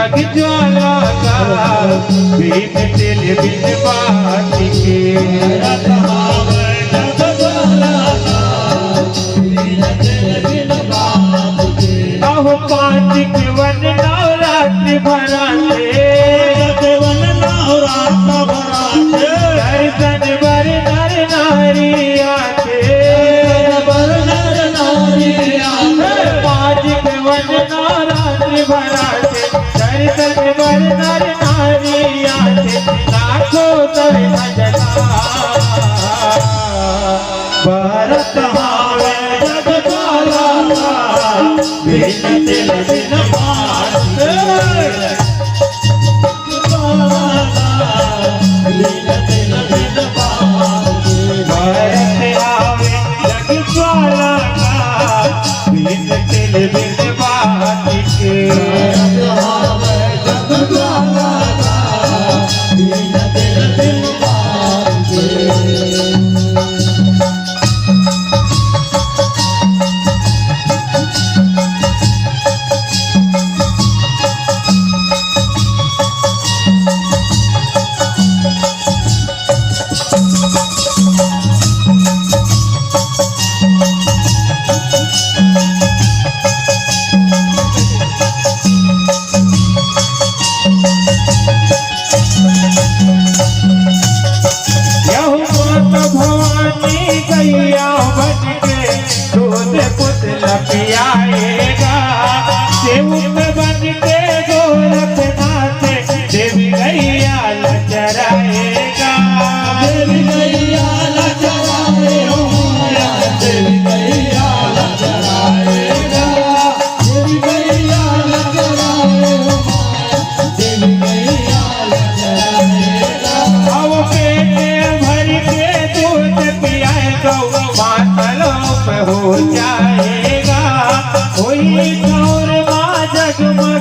जग ज्वाला का बिन तिल बिन बात के जग ज्वाला का बिन तिल बिन बात के अहो पांच के वन नवरात्रि भराते वन नवरात्र भराते दर्शन बर नर नारी आते बर नर नारी आते पांच के वन नवरात्रि भराते दर्शन बर नर नारी आते लाखों कर भजना भारत हावे जग ज्वाला का बिन तिल बिन बात के बिन तिल बिन बात के भारत हावे जग ज्वाला का बिन तिल बिन बात के भारत हावे जग ज्वाला का बिन तिल बिन बात के गैया बन के दूध पुतला पियाएगा सेवक बन के गोरखनाथ देवी गैया लचराएगा देवी गैया लचराएगा देवी गैया लचराएगा देवी गैया लचराएगा देवी गैया लचराएगा अब पेट भर के दूध मातलों पे हो जाएगा कोई और माँ जगमग